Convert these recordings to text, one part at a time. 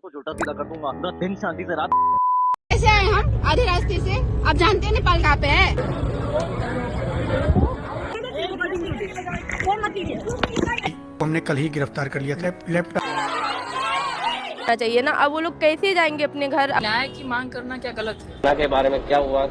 को छोटा सीधा कर दूंगा, पूरा दिन शांति से रात। कैसे आए हम आधे रास्ते से? आप जानते हैं नेपाल कहाँ पे है? हमने कल ही गिरफ्तार कर लिया था। लैपटॉप चाहिए ना, अब वो लोग कैसे जाएंगे अपने घर? न्याय की मांग करना क्या गलत है? घटना के बारे में क्या हुआ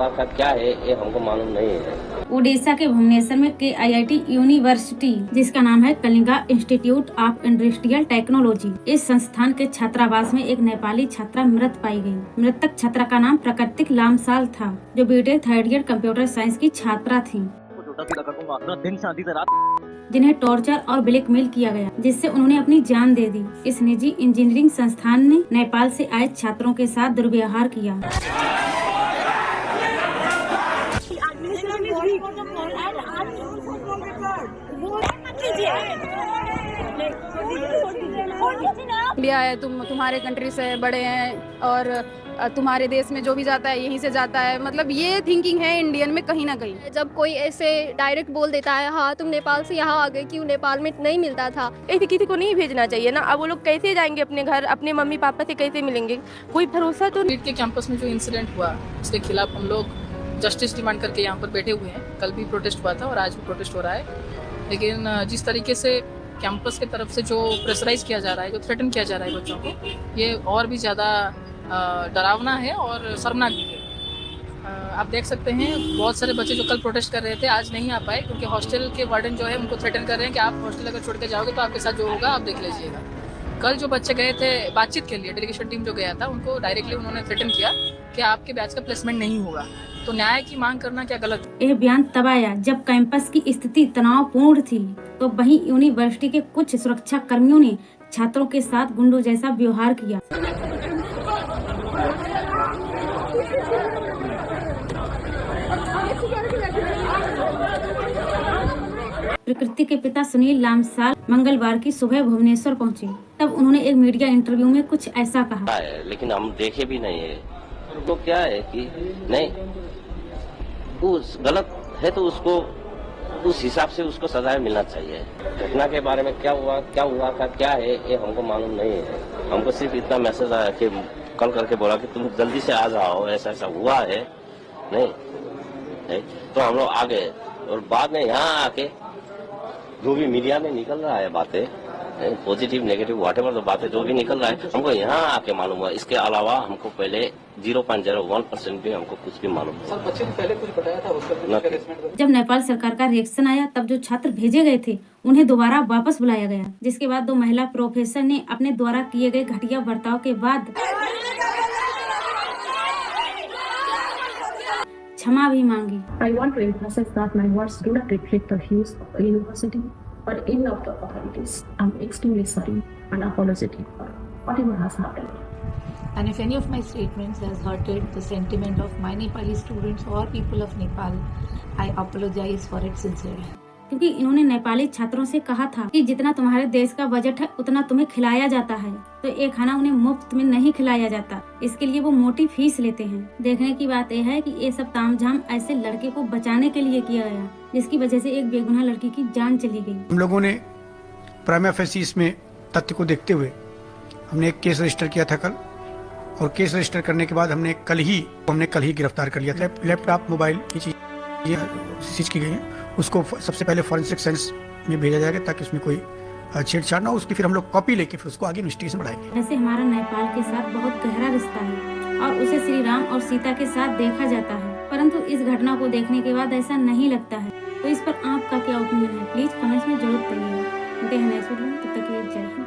था, क्या है ये हमको मालूम नहीं है। ओडिशा के भुवनेश्वर में KIIT यूनिवर्सिटी, जिसका नाम है Kalinga institute of industrial technology, इस संस्थान के छात्रावास में एक नेपाली छात्रा मृत पाई गई। मृतक छात्रा का नाम प्राकृतिक लामसाल था, जो BTech third year computer science की छात्रा थी, छोटा सीधा कर दूंगा, पूरा दिन शांति से रात। जिन्हें टॉर्चर और ब्लैकमेल किया गया, जिससे उन्होंने अपनी जान दे दी। इस निजी इंजीनियरिंग संस्थान ने नेपाल से आए छात्रों के साथ दुर्व्यवहार किया। इंडिया है, तुम्हारे कंट्री से बड़े हैं और तुम्हारे देश में जो भी जाता है यहीं से जाता है, मतलब ये थिंकिंग है इंडियन में कहीं ना कहीं। जब कोई ऐसे डायरेक्ट बोल देता है हाँ तुम नेपाल से यहाँ आ गए, क्यों नेपाल में नहीं मिलता था, ऐसे किसी को नहीं भेजना चाहिए ना। अब वो लोग कैसे जाएंगे अपने घर, अपने मम्मी पापा से कैसे मिलेंगे? कोई भरोसा तो नहीं। नीट के कैंपस में जो इंसिडेंट हुआ उसके खिलाफ हम लोग जस्टिस डिमांड करके यहाँ पर बैठे हुए हैं। कल भी प्रोटेस्ट हुआ था और आज भी प्रोटेस्ट हो रहा है, लेकिन जिस तरीके से कैंपस की तरफ से जो प्रेशराइज किया जा रहा है, जो थ्रेटन किया जा रहा है बच्चों को, ये और भी ज़्यादा डरावना है और शर्मनाक भी है। आप देख सकते हैं बहुत सारे बच्चे जो कल प्रोटेस्ट कर रहे थे आज नहीं आ पाए, क्योंकि हॉस्टल के वार्डन जो है उनको थ्रेटन कर रहे हैं कि आप हॉस्टल अगर छोड़ के जाओगे तो आपके साथ जो होगा आप देख लीजिएगा। कल जो बच्चे गए थे बातचीत के लिए, डेलीगेशन टीम जो गया था, उनको डायरेक्टली उन्होंने थ्रेटन किया कि आपके बैच का प्लेसमेंट नहीं होगा। तो न्याय की मांग करना क्या गलत है? यह बयान तब आया जब कैंपस की स्थिति तनावपूर्ण थी, तो वहीं यूनिवर्सिटी के कुछ सुरक्षा कर्मियों ने छात्रों के साथ गुंडों जैसा व्यवहार किया। प्रकृति के पिता सुनील लामसाल मंगलवार की सुबह भुवनेश्वर पहुंचे। तब उन्होंने एक मीडिया इंटरव्यू में कुछ ऐसा कहा। लेकिन हम देखे भी नहीं है तो क्या है कि नहीं, उस गलत है तो उसको उस हिसाब से उसको सजा मिलना चाहिए। घटना के बारे में क्या हुआ था, क्या है ये हमको मालूम नहीं है। हमको सिर्फ इतना मैसेज आया कि कल करके बोला कि तुम जल्दी से आ जाओ, ऐसा ऐसा हुआ है। नहीं तो हम लोग आ गए और बाद में यहाँ आके जो भी मीडिया में निकल रहा है बातें, पॉजिटिव नेगेटिव व्हाटएवर जो बातें जो भी निकल रहा है, हमको यहाँ आके मालूम हुआ। इसके अलावा हमको पहले 0.01% भी हमको कुछ भी मालूम हुआ। बच्चे ने पहले कुछ बताया था? जब नेपाल सरकार का रिएक्शन आया, तब जो छात्र भेजे गए थे उन्हें दोबारा वापस बुलाया गया, जिसके बाद 2 महिला प्रोफेसर ने अपने द्वारा किए गए घटिया बर्ताव के बाद क्षमा भी मांगी। I want to emphasize that my words do not reflect the views of the university or any of the authorities. I'm extremely sorry and apologetic for whatever has happened. And if any of my statements has hurted the sentiment of my Nepali students or people of Nepal, I apologize for it sincerely. क्योंकि इन्होंने नेपाली छात्रों से कहा था कि जितना तुम्हारे देश का बजट है उतना तुम्हें खिलाया जाता है, तो ये खाना उन्हें मुफ्त में नहीं खिलाया जाता। इसके लिए वो मोटी फीस लेते हैं। देखने की बात यह है कि ये सब तामझाम ऐसे लड़के को बचाने के लिए किया गया, जिसकी वजह से एक बेगुनाह लड़की की जान चली गई। हम लोगों ने प्राइमा फेसी इसमें तथ्य को देखते हुए हमने एक केस रजिस्टर किया था कल, और केस रजिस्टर करने के बाद हमने कल ही गिरफ्तार कर लिया था। लैपटॉप मोबाइल की चीज सीज की गई है, उसको सबसे पहले फॉरेंसिक साइंस में भेजा जाएगा ताकि उसमें कोई छेड़छाड़ ना हो। उसकी फिर हम लोग कॉपी लेके फिर उसको आगे इन्वेस्टिगेशन बढ़ाएंगे। वैसे हमारा नेपाल के साथ बहुत गहरा रिश्ता है और उसे श्री राम और सीता के साथ देखा जाता है, परंतु इस घटना को देखने के बाद ऐसा नहीं लगता है। तो इस पर आपका क्या ओपिनियन है, प्लीज कमेंट्स में जरूर बताइए। तब तक के लिए जय हिंद।